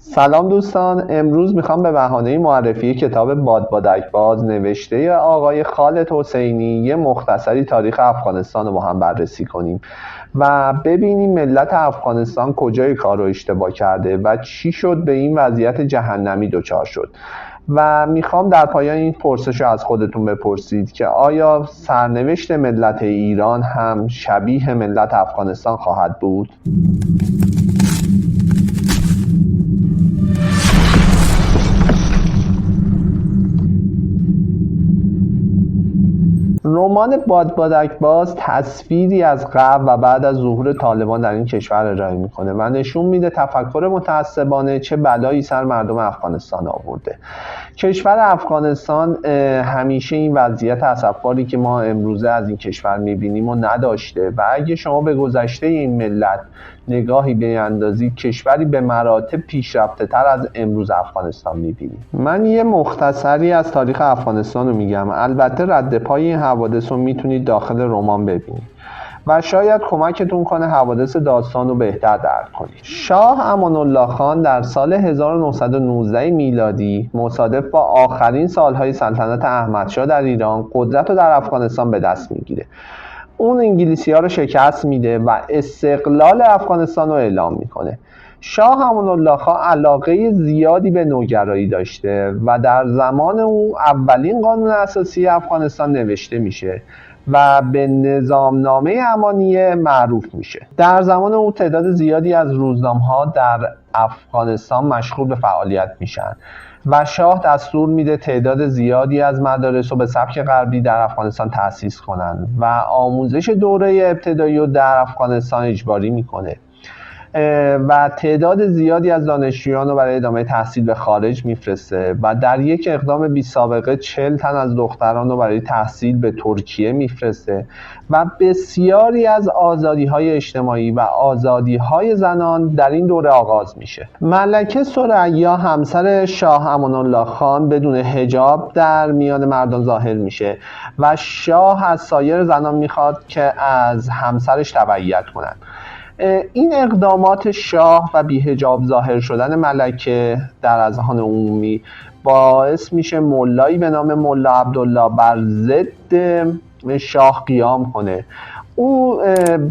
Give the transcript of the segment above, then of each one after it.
سلام دوستان، امروز میخوام به بهانه معرفی کتاب باد باز نوشته آقای خالد حسینی یه مختصری تاریخ افغانستان رو با هم بررسی کنیم و ببینیم ملت افغانستان کجای کار رو اشتباه کرده و چی شد به این وضعیت جهنمی دچار شد. و میخوام در پایان این پرسش رو از خودتون بپرسید که آیا سرنوشت ملت ایران هم شبیه ملت افغانستان خواهد بود؟ رمان باد باز تصویری از قبل و بعد از ظهور طالبان در این کشور ارائه میکنه و نشون میده تفکر متعصبانه چه بلایی سر مردم افغانستان آورده. کشور افغانستان همیشه این وضعیت اسفباری که ما امروزه از این کشور میبینیم و نداشته و اگه شما به گذشته این ملت نگاهی بیندازید کشوری به مراتب پیشرفته تر از امروز افغانستان میبینید. من یه مختصری از تاریخ افغانستان رو میگم، البته رد پای این حوادث رو میتونید داخل رمان ببینید و شاید کمکتون کنه حوادث داستان رو بهتر درک کنید. شاه امان الله خان در سال 1919 میلادی مصادف با آخرین سالهای سلطنت احمدشاه در ایران قدرت رو در افغانستان به دست میگیره. اون انگلیسی‌ها رو شکست میده و استقلال افغانستان رو اعلام میکنه. شاه امان الله خان علاقه زیادی به نوگرایی داشته و در زمان او اولین قانون اساسی افغانستان نوشته میشه و به نظامنامه امانیه معروف میشه. در زمان او تعداد زیادی از روزنامه‌ها در افغانستان مشغول به فعالیت میشن و شاه دستور میده تعداد زیادی از مدارس رو به سبک غربی در افغانستان تأسیس کنن و آموزش دوره ابتدایی رو در افغانستان اجباری میکنه و تعداد زیادی از دانشجویان رو برای ادامه تحصیل به خارج میفرسته و در یک اقدام بی سابقه 40 تن از دختران رو برای تحصیل به ترکیه میفرسته و بسیاری از آزادی‌های اجتماعی و آزادی‌های زنان در این دوره آغاز میشه. ملکه ثریا همسر شاه امان الله خان بدون حجاب در میان مردان ظاهر میشه و شاه از سایر زنان میخواد که از همسرش تبعیت کنند. این اقدامات شاه و بی‌حجاب ظاهر شدن ملکه در اذهان عمومی باعث میشه ملایی به نام ملا عبدالله بر ضد شاه قیام کنه. او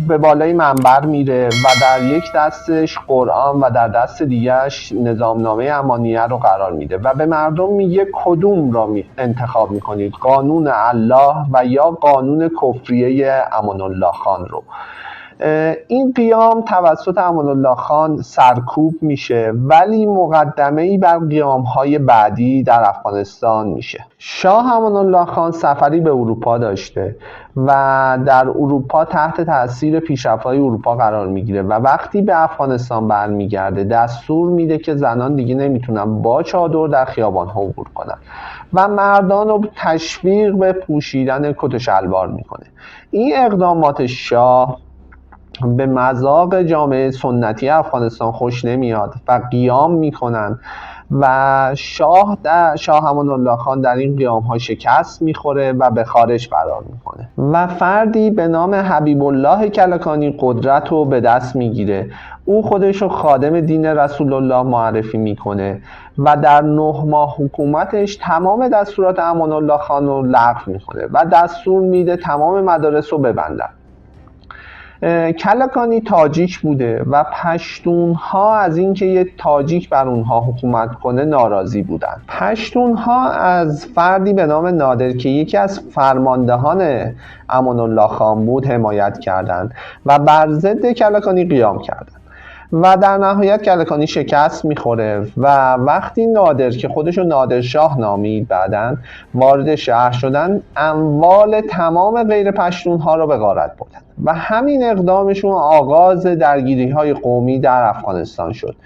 به بالای منبر میره و در یک دستش قرآن و در دست دیگرش نظامنامه امانیه رو قرار میده و به مردم میگه کدوم را انتخاب میکنید، قانون الله و یا قانون کفریه امان الله خان رو. این قیام توسط امان الله خان سرکوب میشه ولی مقدمه‌ای بر قیام‌های بعدی در افغانستان میشه. شاه امان الله خان سفری به اروپا داشته و در اروپا تحت تاثیر پیشرفت‌های اروپا قرار میگیره و وقتی به افغانستان برمیگرده دستور میده که زنان دیگه نمیتونن با چادر در خیابان‌ها عبور کنن و مردان رو تشویق به پوشیدن کت و شلوار میکنه. این اقدامات شاه به مذاق جامعه سنتی افغانستان خوش نمیاد و قیام میکنن و شاه امان الله خان در این قیام ها شکست میخوره و به خارج فرار میکنه و فردی به نام حبیب الله کلکانی قدرت رو به دست میگیره. او خودش رو خادم دین رسول الله معرفی میکنه و در 9 ماه حکومتش تمام دستورات امان الله خان رو لغو میکنه و دستور میده تمام مدارس رو ببندن. کلکانی تاجیک بوده و پشتونها از اینکه یه تاجیک بر اونها حکومت کنه ناراضی بودن. پشتونها از فردی به نام نادر که یکی از فرماندهان امان الله خان بود حمایت کردند و بر ضد کلکانی قیام کردند و در نهایت کلکانی شکست میخوره و وقتی نادر که خودشو نادرشاه نامید بعداً وارد شهر شدن اموال تمام غیر پشتونها رو به غارت بردن و همین اقدامشون آغاز درگیری‌های قومی در افغانستان شد.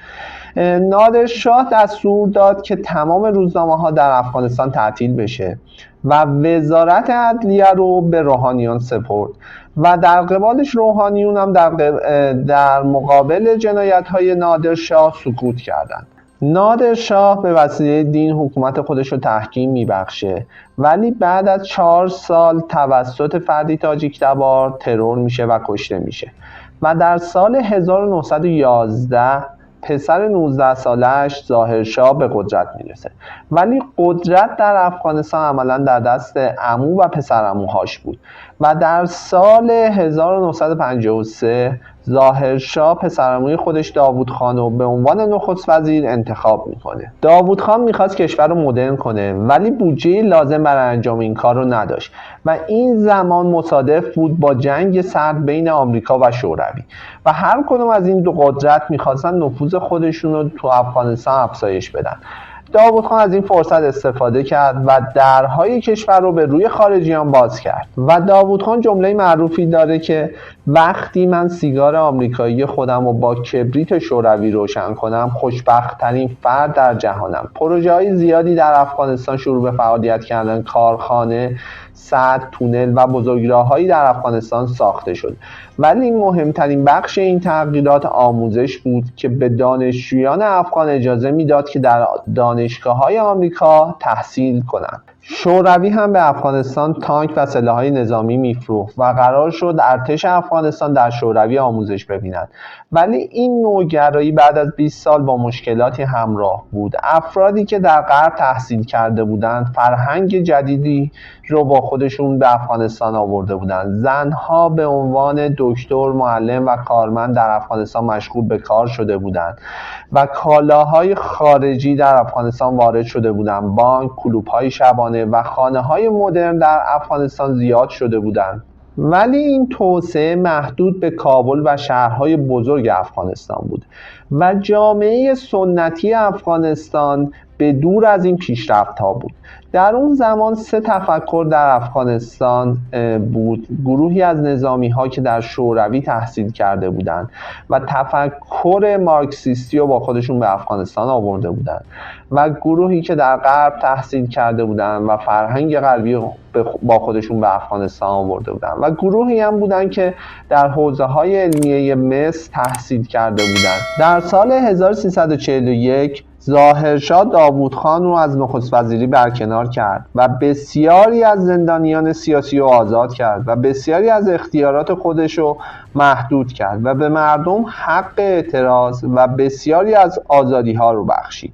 نادرشاه دستور داد که تمام روزنامه‌ها در افغانستان تعطیل بشه و وزارت عدلیه رو به روحانیون سپرد و در قبالش روحانیون هم در مقابل جنایت‌های نادرشاه سکوت کردند. نادرشاه به وسیله دین حکومت خودش رو تحکیم میبخشه ولی بعد از 4 سال توسط فردی تاجیک تبار ترور میشه و کشته میشه و در سال 1911 پسر 19 سالش ظاهرشاه به قدرت میرسه، ولی قدرت در افغانستان عملا در دست عمو و پسرعموهاش بود و در سال 1953 ظاهرشاه پسرعموی خودش داوود خان رو به عنوان نخست وزیر انتخاب میکنه. داوود خان میخواست کشور رو مدرن کنه ولی بودجه لازم برای انجام این کار رو نداشت و این زمان مصادف بود با جنگ سرد بین آمریکا و شوروی و هر کدوم از این دو قدرت میخواستن نفوذ خودشون رو تو افغانستان افزایش بدن. داوود خان از این فرصت استفاده کرد و درهای کشور رو به روی خارجیان باز کرد و داوود خان جمله معروفی داره که وقتی من سیگار آمریکایی خودم رو با کبریت شوروی روشن کنم خوشبخت ترین فرد در جهانم. پروژه های زیادی در افغانستان شروع به فعالیت کردن، کارخانه، سد، تونل و بزرگراه‌هایی در افغانستان ساخته شد، ولی مهمترین بخش این تغییرات آموزش بود که به دانشجویان افغان اجازه میداد که در دانشگاه‌های آمریکا تحصیل کنند. شوروی هم به افغانستان تانک و سلاح‌های نظامی میفروخت و قرار شد ارتش افغانستان در شوروی آموزش ببیند، ولی این نوگرایی بعد از 20 سال با مشکلاتی همراه بود. افرادی که در غرب تحصیل کرده بودند فرهنگ جدیدی رو با خودشون به افغانستان آورده بودند. زنها به عنوان دکتر، معلم و کارمند در افغانستان مشغول به کار شده بودند و کالاهای خارجی در افغانستان وارد شده بودند. بانک، کلوب‌های شبانه و خانه‌های مدرن در افغانستان زیاد شده بودند، ولی این توسعه محدود به کابل و شهرهای بزرگ افغانستان بود و جامعه سنتی افغانستان به دور از این پیشرفت‌ها بود. در اون زمان 3 تفکر در افغانستان بود: گروهی از نظامی‌ها که در شوروی تحصیل کرده بودند و تفکر مارکسیستی رو با خودشون به افغانستان آورده بودند و گروهی که در غرب تحصیل کرده بودند و فرهنگ غربی رو با خودشون به افغانستان آورده بودند و گروهی هم بودند که در حوزه‌های علمیه مس تحصیل کرده بودند. در سال 1341 ظاهرشاه داوود خان رو از نخست وزیری برکنار کرد و بسیاری از زندانیان سیاسی رو آزاد کرد و بسیاری از اختیارات خودش رو محدود کرد و به مردم حق اعتراض و بسیاری از آزادی ها رو بخشید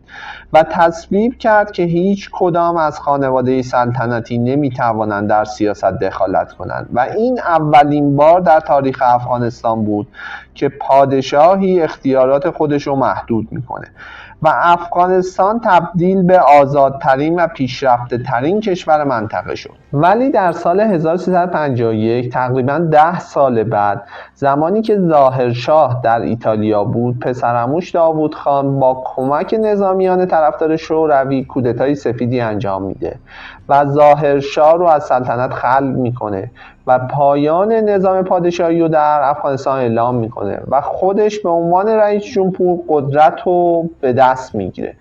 و تصویب کرد که هیچ کدام از خانواده سلطنتی نمیتوانند در سیاست دخالت کنند و این اولین بار در تاریخ افغانستان بود که پادشاهی اختیارات خودش رو محدود میکنه و افغانستان تبدیل به آزادترین و پیشرفته ترین کشور منطقه شد. ولی در سال 1351 تقریباً 10 سال بعد، زمانی که ظاهرشاه در ایتالیا بود، پسرعموش داوود خان با کمک نظامیان طرفدار شوروی کودتای سفیدی انجام میده و ظاهرشاه رو از سلطنت خلع میکنه و پایان نظام پادشاهی رو در افغانستان اعلام میکنه و خودش به عنوان رئیس جمهور قدرت رو به دست میگیره.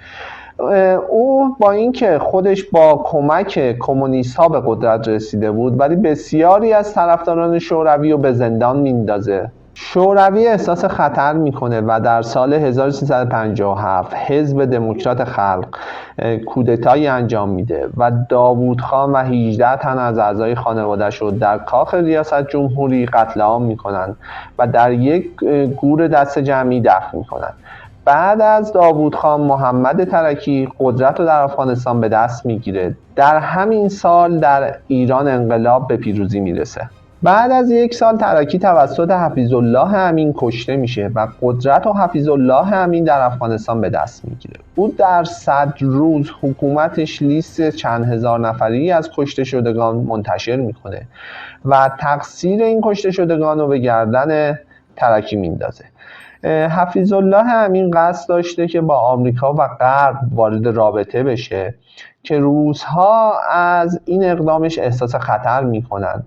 او با اینکه خودش با کمک کمونیست ها به قدرت رسیده بود، ولی بسیاری از طرفداران شوروی رو به زندان میندازه. شوروی احساس خطر میکنه و در سال 1357 حزب دموکرات خلق کودتایی انجام میده و داوود خان و 18 تن از اعضای خانواده‌اش رو در کاخ ریاست جمهوری قتل عام میکنن و در یک گور دست جمعی دفن میکنن. بعد از داوود خان، محمد ترکی قدرت رو در افغانستان به دست میگیره. در همین سال در ایران انقلاب به پیروزی میرسه. بعد از 1 سال ترکی توسط حفیظالله امین کشته میشه و قدرت و حفیظالله امین در افغانستان به دست میگیره. او در 100 روز حکومتش لیست چند هزار نفری از کشته شدگان منتشر میکنه و تقصیر این کشته شدگان رو به گردن ترکی میندازه. حفیظالله امین قصد داشته که با آمریکا و غرب وارد رابطه بشه که روس‌ها از این اقدامش احساس خطر میکنن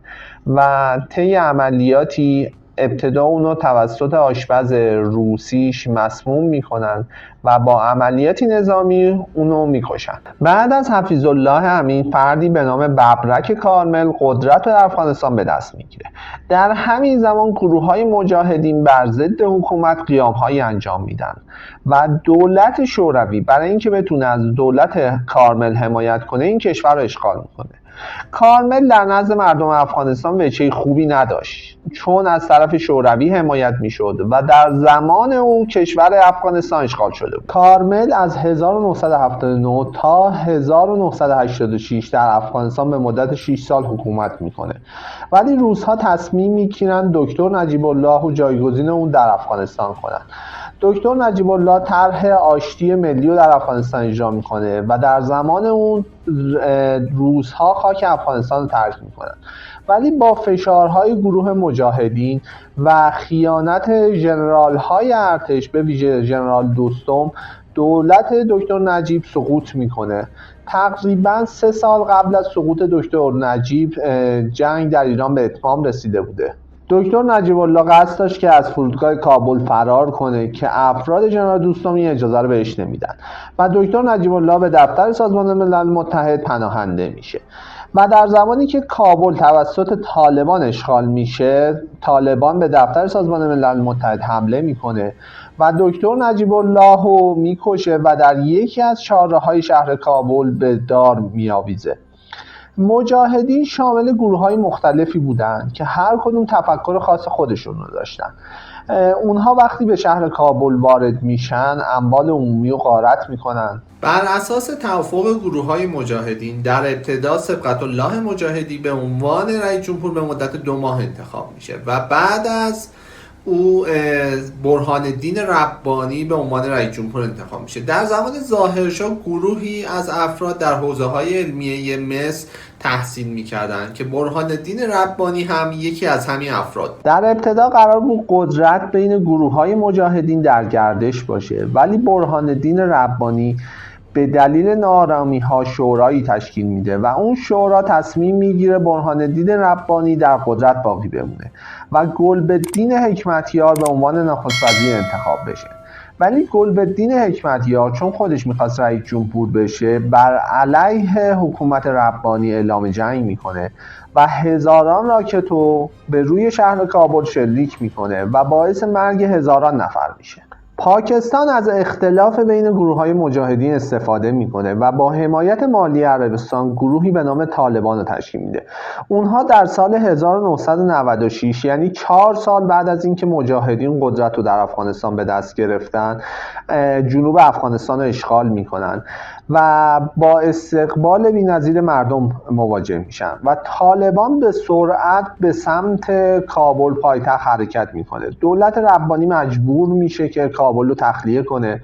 و طی عملیاتی ابتدا اونو توسط آشپز روسیش مسموم میکنن و با عملیاتی نظامی اونو میکشن. بعد از حفیظالله امین فردی به نام ببرک کارمل قدرت رو در افغانستان به دست میگیره. در همین زمان گروه‌های مجاهدین بر ضد حکومت قیام‌هایی انجام میدن و دولت شوروی برای اینکه بتونه از دولت کارمل حمایت کنه این کشور رو اشغال میکنه کارمل در نزد مردم افغانستان وجهه خوبی نداشت، چون از طرف شوروی حمایت میشد و در زمان او کشور افغانستان اشغال شده بود. کارمل از 1979 تا 1986 در افغانستان به مدت 6 سال حکومت میکنه، ولی روس‌ها تصمیم میگیرن دکتر نجیب الله و جایگزین اون در افغانستان کنن. دکتر نجیب الله طرح آشتی ملی رو در افغانستان اجرا میکنه و در زمان اون روس‌ها خاک افغانستان رو ترک میکنن، ولی با فشارهای گروه مجاهدین و خیانت ژنرال‌های ارتش به ویژه ژنرال دوستم، دولت دکتر نجیب سقوط میکنه. تقریبا 3 سال قبل از سقوط دکتر نجیب جنگ در ایران به اتمام رسیده بوده. دکتر نجیب الله قصد داشت که از فرودگاه کابل فرار کنه که افراد ژنرال دوستم این اجازه رو بهش نمیدن و دکتر نجیب الله به دفتر سازمان ملل متحد پناهنده میشه و در زمانی که کابل توسط طالبان اشغال میشه، طالبان به دفتر سازمان ملل متحد حمله میکنه و دکتر نجیب الله رو میکشه و در یکی از چهارراه‌های شهر کابل به دار میآویزه. مجاهدین شامل گروه‌های مختلفی بودند که هر کدوم تفکر خاص خودشون رو داشتن. اونها وقتی به شهر کابل وارد میشن اموال عمومی رو غارت میکنن. بر اساس توافق گروه‌های مجاهدین در ابتدا صبغت الله مجاهدی به عنوان رئیس جمهور به مدت 2 ماه انتخاب میشه و بعد از او برهان الدین ربانی به عنوان رئیس جمهور انتخاب میشه. در زمان ظاهرشاه گروهی از افراد در حوزه‌های علمیه مس تحصیل میکردند که برهان الدین ربانی هم یکی از همین افراد. در ابتدا قرار بود قدرت بین گروه‌های مجاهدین در گردش باشه، ولی برهان الدین ربانی به دلیل ناآرامی‌ها شورایی تشکیل میده و اون شورا تصمیم میگیره برهان الدین ربانی در قدرت باقی بمونه و گلبدین حکمتیار به عنوان نخست وزیر انتخاب بشه. ولی گلبدین حکمتیار چون خودش میخواست رئیس جمهور بشه، بر علیه حکومت ربانی اعلام جنگ میکنه و هزاران راکتو به روی شهر کابل شلیک میکنه و باعث مرگ هزاران نفر میشه. پاکستان از اختلاف بین گروه‌های مجاهدین استفاده میکنه و با حمایت مالی عربستان گروهی به نام طالبان رو تشکیل میده. اونها در سال 1996 یعنی 4 سال بعد از اینکه مجاهدین قدرت رو در افغانستان به دست گرفتن، جنوب افغانستان رو اشغال میکنن و با استقبال بی‌نظیر مردم مواجه میشن و طالبان به سرعت به سمت کابل پایتخت حرکت میکنه. دولت ربانی مجبور میشه که کابل رو تخلیه کنه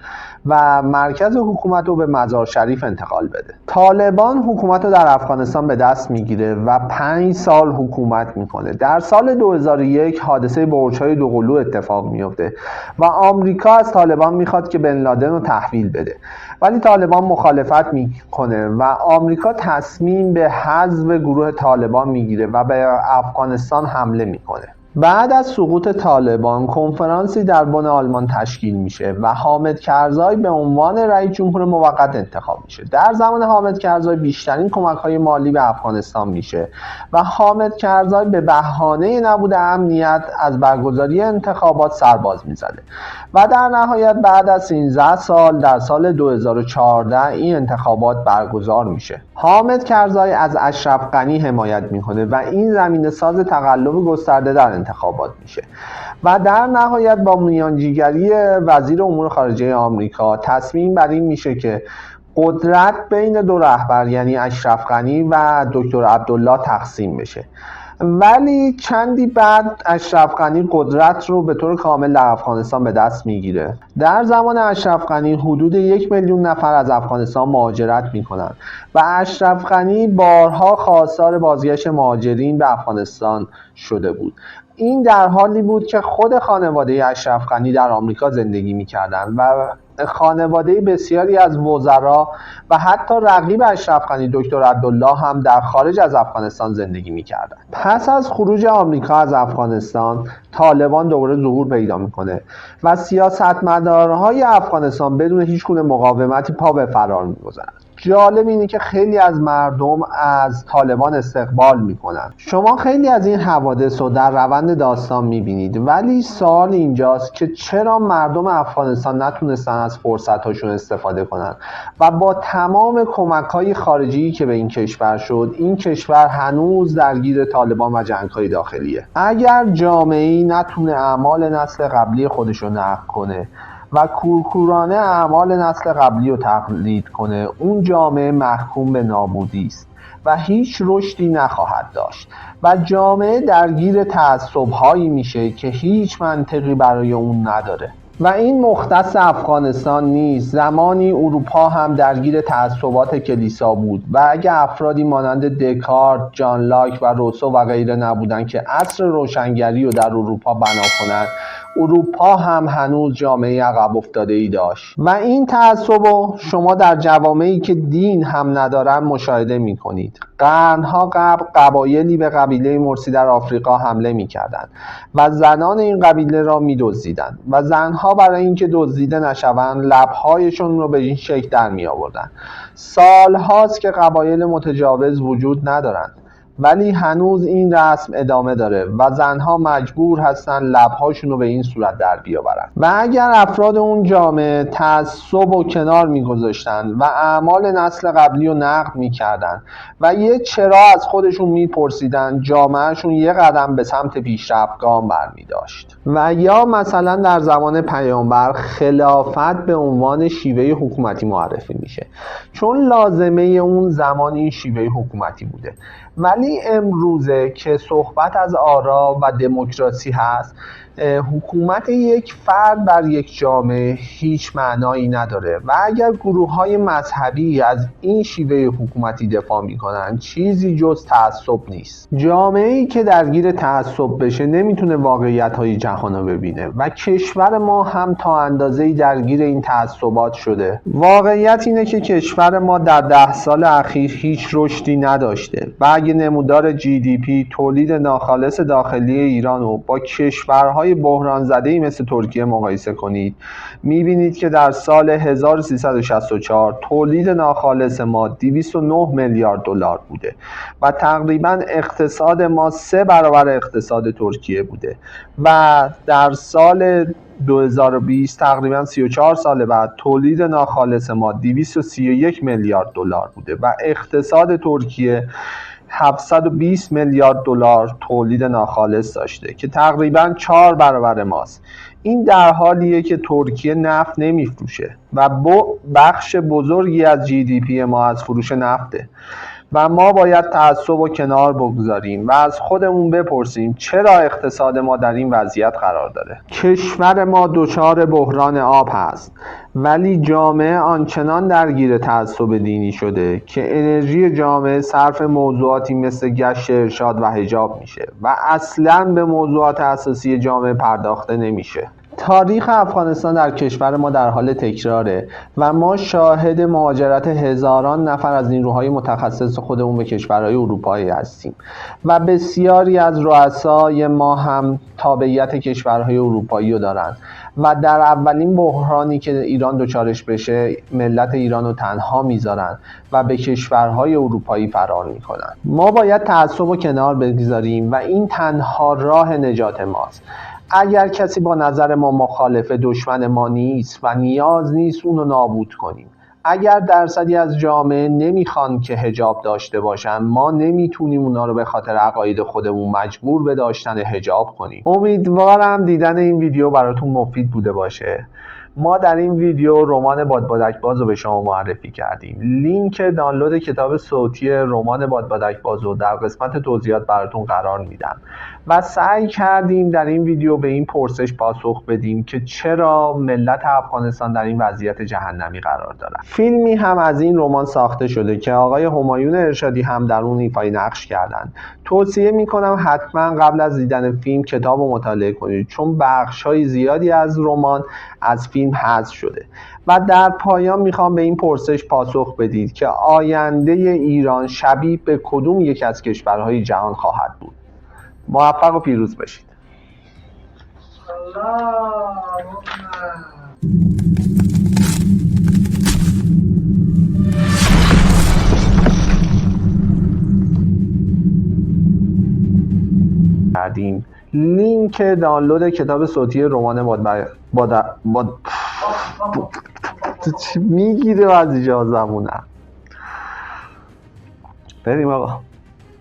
و مرکز حکومت رو به مزار شریف انتقال بده. طالبان حکومت رو در افغانستان به دست میگیره و 5 سال حکومت میکنه. در سال 2001 حادثه برج‌های دوقلو اتفاق میفته و آمریکا از طالبان میخواد که بن لادن رو تحویل بده، ولی طالبان مخالفت میکنه و آمریکا تصمیم به حذف گروه طالبان میگیره و به افغانستان حمله میکنه. بعد از سقوط طالبان کنفرانسی در بن آلمان تشکیل میشه و حامد کرزای به عنوان رئیس جمهور موقت انتخاب میشه. در زمان حامد کرزای بیشترین کمک‌های مالی به افغانستان میشه و حامد کرزای به بهانه نبود امنیت از برگزاری انتخابات سرباز میزده و در نهایت بعد از 13 سال در سال 2014 این انتخابات برگزار میشه. حامد کرزای از اشرف غنی حمایت میکنه و این زمینه ساز تقلب گسترده در انتخابات میشه و در نهایت با میانجیگری وزیر امور خارجه آمریکا تصمیم بر این میشه که قدرت بین دو رهبر یعنی اشرف غنی و دکتر عبدالله تقسیم بشه. ولی چندی بعد اشرف غنی قدرت رو به طور کامل در افغانستان به دست میگیره. در زمان اشرف غنی حدود 1 میلیون نفر از افغانستان مهاجرت میکنن و اشرف غنی بارها خواستار بازگشت مهاجرین به افغانستان شده بود. این در حالی بود که خود خانواده اشرف غنی در آمریکا زندگی میکردند و خانواده بسیاری از وزرا و حتی رقیب اشرف غنی دکتر عبدالله هم در خارج از افغانستان زندگی میکردند. پس از خروج آمریکا از افغانستان طالبان دوباره ظهور پیدا میکنه و سیاستمدارهای افغانستان بدون هیچ گونه مقاومتی پا به فرار میگذارند. جالب اینه که خیلی از مردم از طالبان استقبال میکنن. شما خیلی از این حوادث رو در روند داستان میبینید، ولی سوال اینجاست که چرا مردم افغانستان نتونستن از فرصت‌هاشون استفاده کنن و با تمام کمک‌های خارجی که به این کشور شد، این کشور هنوز درگیر طالبان و جنگ‌های داخلیه. اگر جامعه‌ای نتونه اعمال نسل قبلی خودش رو نقد کنه و کورکورانه اعمال نسل قبلی رو تقلید کنه، اون جامعه محکوم به نابودی است و هیچ رشدی نخواهد داشت و جامعه درگیر تعصب‌هایی میشه که هیچ منطقی برای اون نداره. و این مختص افغانستان نیست. زمانی اروپا هم درگیر تعصبات کلیسا بود و اگه افرادی مانند دکارت، جان لاک و روسو و غیره نبودن که عصر روشنگری رو در اروپا بنا کنند، اروپا هم هنوز جامعه عقب افتاده‌ای داشت. و این تعصب رو شما در جوامعی که دین هم ندارن مشاهده می‌کنید. قرنها قبل قبایلی به قبیله مرسی در آفریقا حمله می‌کردند و زنان این قبیله را می‌دزدیدند و زنها برای اینکه دزدیده نشوند لب‌هایشون رو به این شکل در می‌آوردند. سال‌هاست که قبایل متجاوز وجود ندارند، ولی هنوز این رسم ادامه داره و زنها مجبور هستن لبهاشون رو به این صورت در بیاورن. و اگر افراد اون جامعه تعصب و کنار میگذاشتن و اعمال نسل قبلی رو نقد میکردن و یه چرا از خودشون میپرسیدن، جامعهشون یه قدم به سمت پیشرفت گام برمیداشت. و یا مثلا در زمان پیامبر خلافت به عنوان شیوه حکومتی معرفی میشه، چون لازمه اون زمان این شیوه حکومتی بوده. ولی امروزه که صحبت از آرا و دموکراسی هست، حکومت یک فرد بر یک جامعه هیچ معنایی نداره و اگر گروه‌های مذهبی از این شیوه حکومتی دفاع می‌کنن چیزی جز تعصب نیست. جامعه‌ای که درگیر تعصب بشه نمیتونه واقعیت‌های جهان رو ببینه و کشور ما هم تا اندازه‌ای درگیر این تعصبات شده. واقعیت اینه که کشور ما در 10 سال اخیر هیچ رشدی نداشته و اگه نمودار GDP تولید ناخالص داخلی ایران رو با کشورهای بحران زده‌ای مثل ترکیه مقایسه کنید، می‌بینید که در سال 1364 تولید ناخالص ما 209 میلیارد دلار بوده و تقریباً اقتصاد ما 3 برابر اقتصاد ترکیه بوده و در سال 2020 تقریباً 34 سال بعد تولید ناخالص ما 231 میلیارد دلار بوده و اقتصاد ترکیه 720 میلیارد دلار تولید ناخالص داشته که تقریباً 4 برابر ماست. این در حالیه که ترکیه نفت نمیفروشه و بخش بزرگی از GDP ما از فروش نفته و ما باید تعصب و کنار بگذاریم و از خودمون بپرسیم چرا اقتصاد ما در این وضعیت قرار داره. کشور ما دچار بحران آب هست، ولی جامعه آنچنان درگیر تعصب دینی شده که انرژی جامعه صرف موضوعاتی مثل گشت ارشاد و حجاب میشه و اصلاً به موضوعات اساسی جامعه پرداخته نمیشه. تاریخ افغانستان در کشور ما در حال تکراره و ما شاهد مهاجرت هزاران نفر از نیروهای متخصص خودمون به کشورهای اروپایی هستیم و بسیاری از رؤسای ما هم تابعیت کشورهای اروپایی رو دارن و در اولین بحرانی که ایران دچارش بشه ملت ایران رو تنها میذارن و به کشورهای اروپایی فرار میکنن. ما باید تعصب رو کنار بگذاریم و این تنها راه نجات ماست. اگر کسی با نظر ما مخالف، دشمن ما نیست و نیاز نیست اونو نابود کنیم. اگر درصدی از جامعه نمیخوان که حجاب داشته باشن، ما نمیتونیم اونا رو به خاطر عقاید خودمون مجبور به داشتن حجاب کنیم. امیدوارم دیدن این ویدیو براتون مفید بوده باشه. ما در این ویدیو رمان بادبادک باز رو به شما معرفی کردیم. لینک دانلود کتاب صوتی رمان بادبادک باز رو در قسمت توضیحات براتون قرار میدم و سعی کردیم در این ویدیو به این پرسش پاسخ بدیم که چرا ملت افغانستان در این وضعیت جهنمی قرار دارن. فیلمی هم از این رمان ساخته شده که آقای همایون ارشادی هم در اون ایفای نقش کردن. توصیه میکنم حتما قبل از دیدن فیلم کتاب رو مطالعه کنید، چون بخش‌های زیادی از رمان از فیلم حذف شده. و در پایان میخوام به این پرسش پاسخ بدید که آینده ایران شبیه به کدوم یک از کشورهای جهان خواهد بود؟ موفق و پیروز باشید. اللهم کردیم. لینک دانلود کتاب صوتی رمان میگیره از اجازمونم. بریم آقا.